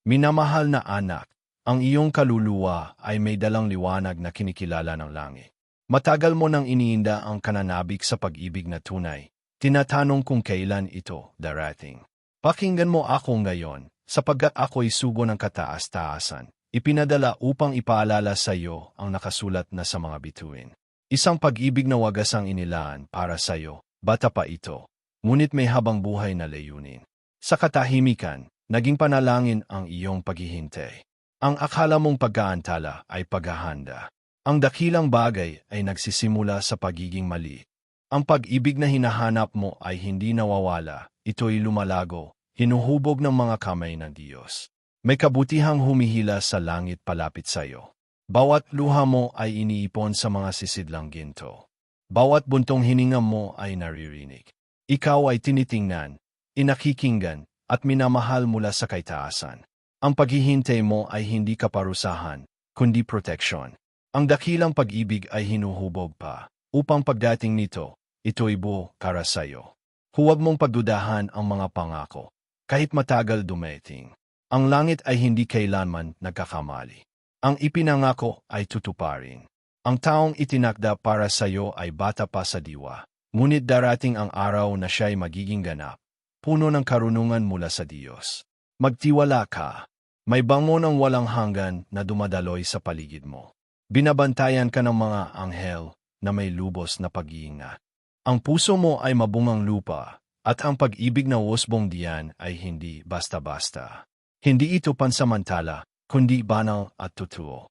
Minamahal na anak, ang iyong kaluluwa ay may dalang liwanag na kinikilala ng langit. Matagal mo nang iniinda ang kananabik sa pag-ibig na tunay. Tinatanong kung kailan ito darating. Pakinggan mo ako ngayon, sapagkat ako'y sugo ng kataas-taasan. Ipinadala upang ipaalala sa iyo ang nakasulat na sa mga bituin. Isang pag-ibig na wagas ang inilaan para sa iyo, bata pa ito, ngunit may habang buhay na layunin. Sa katahimikan, naging panalangin ang iyong paghihintay. Ang akala mong pag-aantala ay paghahanda. Ang dakilang bagay ay nagsisimula sa pagiging mali. Ang pag-ibig na hinahanap mo ay hindi nawawala, ito'y lumalago, hinuhubog ng mga kamay ng Diyos. May kabutihang humihila sa langit palapit sa iyo. Bawat luha mo ay iniipon sa mga sisidlang ginto. Bawat buntong hininga mo ay naririnig. Ikaw ay tinitingnan, inakikinggan, at minamahal mula sa kaitaasan. Ang paghihintay mo ay hindi kaparusahan, kundi proteksyon. Ang dakilang pag-ibig ay hinuhubog pa, upang pagdating nito, ito'y buo para sa iyo. Huwag mong pagdudahan ang mga pangako, kahit matagal dumating. Ang langit ay hindi kailanman nagkakamali. Ang ipinangako ay tutuparin. Ang taong itinakda para sa iyo ay bata pa sa diwa, ngunit darating ang araw na siya'y magiging ganap, puno ng karunungan mula sa Diyos. Magtiwala ka. May bango ng walang hanggan na dumadaloy sa paligid mo. Binabantayan ka ng mga anghel na may lubos na pag-iingat. Ang puso mo ay mabungang lupa, at ang pag-ibig na husbong diyan ay hindi basta-basta. Hindi ito pansamantala, kundi banal at totoo.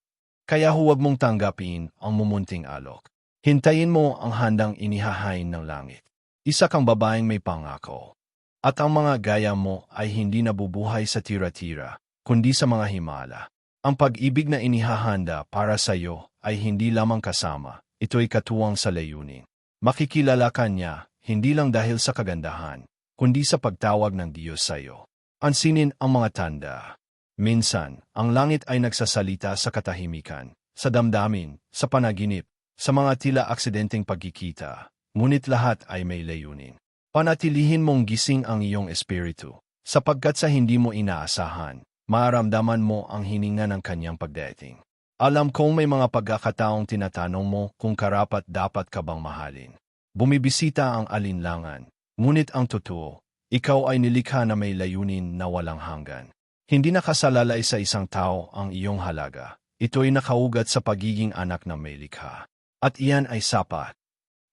Kaya huwag mong tanggapin ang mumunting alok. Hintayin mo ang handang inihahain ng langit. Isa kang babaeng may pangako. At ang mga gaya mo ay hindi nabubuhay sa tira-tira, kundi sa mga himala. Ang pag-ibig na inihahanda para sa iyo ay hindi lamang kasama, ito'y katuwang sa layunin. Makikilala ka niya, hindi lang dahil sa kagandahan, kundi sa pagtawag ng Diyos sa iyo. Ansinin ang mga tanda. Minsan, ang langit ay nagsasalita sa katahimikan, sa damdamin, sa panaginip, sa mga tila aksidenteng pagkikita, ngunit lahat ay may layunin. Panatilihin mong gising ang iyong espiritu, sapagkat sa hindi mo inaasahan, maaramdaman mo ang hininga ng kanyang pagdating. Alam kong may mga pagkakataong tinatanong mo kung karapat-dapat ka bang mahalin. Bumibisita ang alinlangan, ngunit ang totoo, ikaw ay nilikha na may layunin na walang hanggan. Hindi nakasalalay sa isang tao ang iyong halaga. Ito'y nakaugat sa pagiging anak ng may likha. At iyan ay sapat.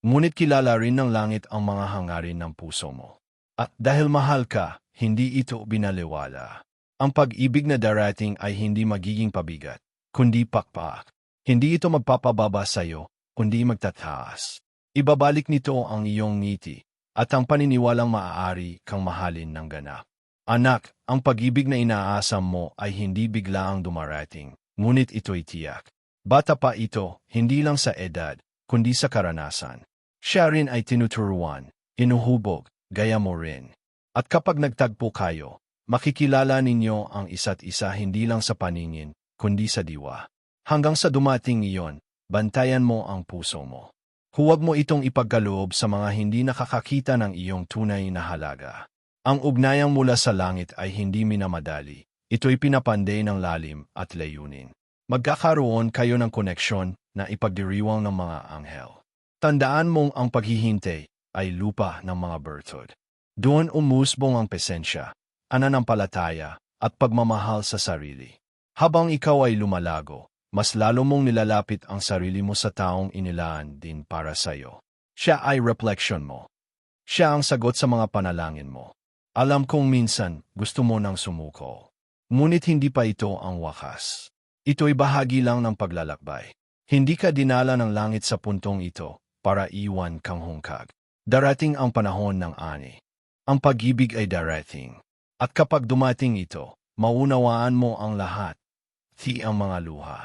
Ngunit kilala rin ng langit ang mga hangarin ng puso mo. At dahil mahal ka, hindi ito binaliwala. Ang pag-ibig na darating ay hindi magiging pabigat, kundi pakpak. Hindi ito magpapababa sa iyo, kundi magtataas. Ibabalik nito ang iyong ngiti, at ang paniniwalang maaari kang mahalin ng ganap. Anak, ang pag-ibig na inaasam mo ay hindi biglaang dumarating, ngunit ito'y tiyak. Bata pa ito, hindi lang sa edad, kundi sa karanasan. Siya rin ay tinuturuan, hinuhubog, gaya mo rin. At kapag nagtagpo kayo, makikilala ninyo ang isa't isa hindi lang sa paningin, kundi sa diwa. Hanggang sa dumating iyon, bantayan mo ang puso mo. Huwag mo itong ipagkaloob sa mga hindi nakakakita ng iyong tunay na halaga. Ang ugnayang mula sa langit ay hindi minamadali. Ito'y pinapanday ng lalim at layunin. Magkakaroon kayo ng koneksyon na ipagdiriwang ng mga anghel. Tandaan mong ang paghihintay ay lupa ng mga bertod. Doon umusbong ang pesensya, ananampalataya, at pagmamahal sa sarili. Habang ikaw ay lumalago, mas lalo mong nilalapit ang sarili mo sa taong inilaan din para sa iyo. Siya ay reflection mo. Siya ang sagot sa mga panalangin mo. Alam kong minsan gusto mo nang sumuko. Ngunit hindi pa ito ang wakas. Ito'y bahagi lang ng paglalakbay. Hindi ka dinala ng langit sa puntong ito para iwan kang hungkag. Darating ang panahon ng ani. Ang pag-ibig ay darating. At kapag dumating ito, maunawaan mo ang lahat. Ti ang mga luha.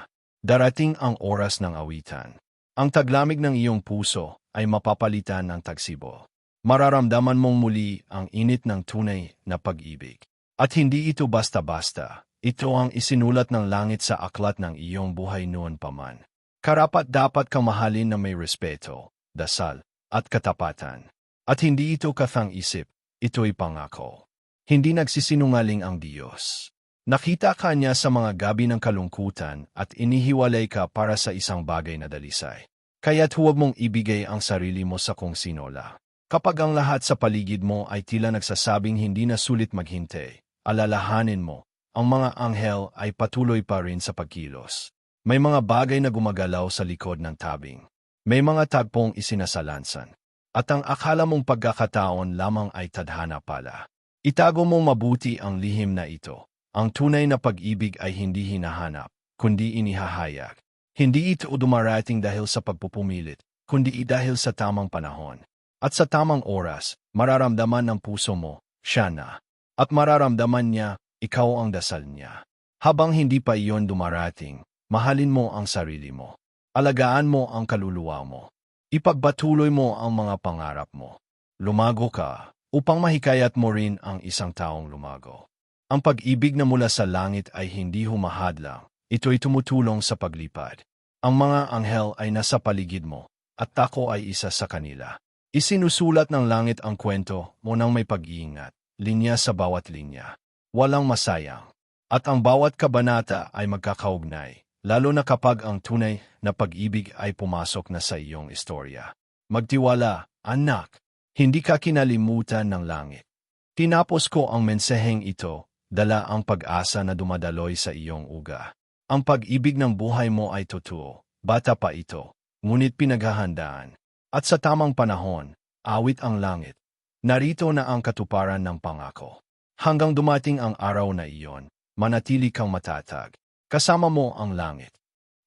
Darating ang oras ng awitan. Ang taglamig ng iyong puso ay mapapalitan ng tagsibo. Mararamdaman mong muli ang init ng tunay na pag-ibig. At hindi ito basta-basta. Ito ang isinulat ng langit sa aklat ng iyong buhay noon pa man. Karapat-dapat kang mahalin na may respeto, dasal, at katapatan. At hindi ito kathang-isip, ito'y pangako. Hindi nagsisinungaling ang Diyos. Nakita ka niya sa mga gabi ng kalungkutan at inihiwalay ka para sa isang bagay na dalisay. Kaya't huwag mong ibigay ang sarili mo sa kung sinola. Kapag ang lahat sa paligid mo ay tila nagsasabing hindi na sulit maghintay, alalahanin mo, ang mga anghel ay patuloy pa rin sa pagkilos. May mga bagay na gumagalaw sa likod ng tabing. May mga tagpong isinasalansan. At ang akala mong pagkakataon lamang ay tadhana pala. Itago mong mabuti ang lihim na ito. Ang tunay na pag-ibig ay hindi hinahanap, kundi inihahayag. Hindi ito dumarating dahil sa pagpupumilit, kundi dahil sa tamang panahon. At sa tamang oras, mararamdaman ng puso mo, siya na. At mararamdaman niya, ikaw ang dasal niya. Habang hindi pa iyon dumarating, mahalin mo ang sarili mo. Alagaan mo ang kaluluwa mo. Ipagpatuloy mo ang mga pangarap mo. Lumago ka, upang mahikayat mo rin ang isang taong lumago. Ang pag-ibig na mula sa langit ay hindi humahadlang, ito'y tumutulong sa paglipad. Ang mga anghel ay nasa paligid mo, at ako ay isa sa kanila. Isinusulat ng langit ang kwento mo nang may pag-iingat, linya sa bawat linya. Walang masayang. At ang bawat kabanata ay magkakaugnay, lalo na kapag ang tunay na pag-ibig ay pumasok na sa iyong istorya. Magtiwala, anak. Hindi ka kinalimutan ng langit. Tinapos ko ang mensaheng ito, dala ang pag-asa na dumadaloy sa iyong uga. Ang pag-ibig ng buhay mo ay totoo, bata pa ito, ngunit pinaghahandaan. At sa tamang panahon, awit ang langit. Narito na ang katuparan ng pangako. Hanggang dumating ang araw na iyon, manatili kang matatag. Kasama mo ang langit.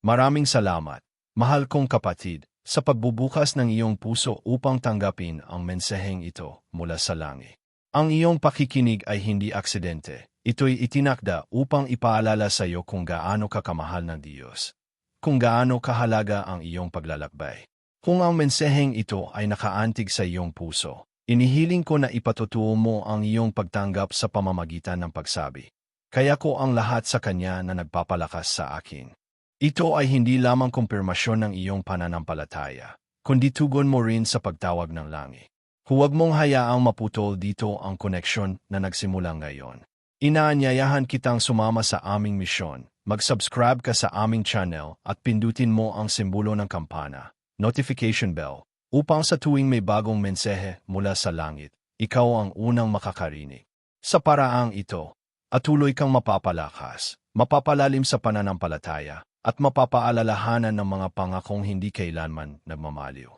Maraming salamat, mahal kong kapatid, sa pagbubukas ng iyong puso upang tanggapin ang mensaheng ito mula sa langit. Ang iyong pakikinig ay hindi aksidente. Ito'y itinakda upang ipaalala sa iyo kung gaano ka kamahal ng Diyos. Kung gaano kahalaga ang iyong paglalakbay. Kung ang mensaheng ito ay nakaantig sa iyong puso, inihiling ko na ipatutuo mo ang iyong pagtanggap sa pamamagitan ng pagsabi. Kaya ko ang lahat sa Kanya na nagpapalakas sa akin. Ito ay hindi lamang kumpirmasyon ng iyong pananampalataya, kundi tugon mo rin sa pagtawag ng langit. Huwag mong hayaang maputol dito ang koneksyon na nagsimula ngayon. Inaanyayahan kitang sumama sa aming misyon. Mag-subscribe ka sa aming channel at pindutin mo ang simbolo ng kampana, notification bell, upang sa tuwing may bagong mensahe mula sa langit, ikaw ang unang makakarinig. Sa paraang ito, atuloy kang mapapalakas, mapapalalim sa pananampalataya, at mapapaalalahanan ng mga pangakong hindi kailanman nagmamaliw.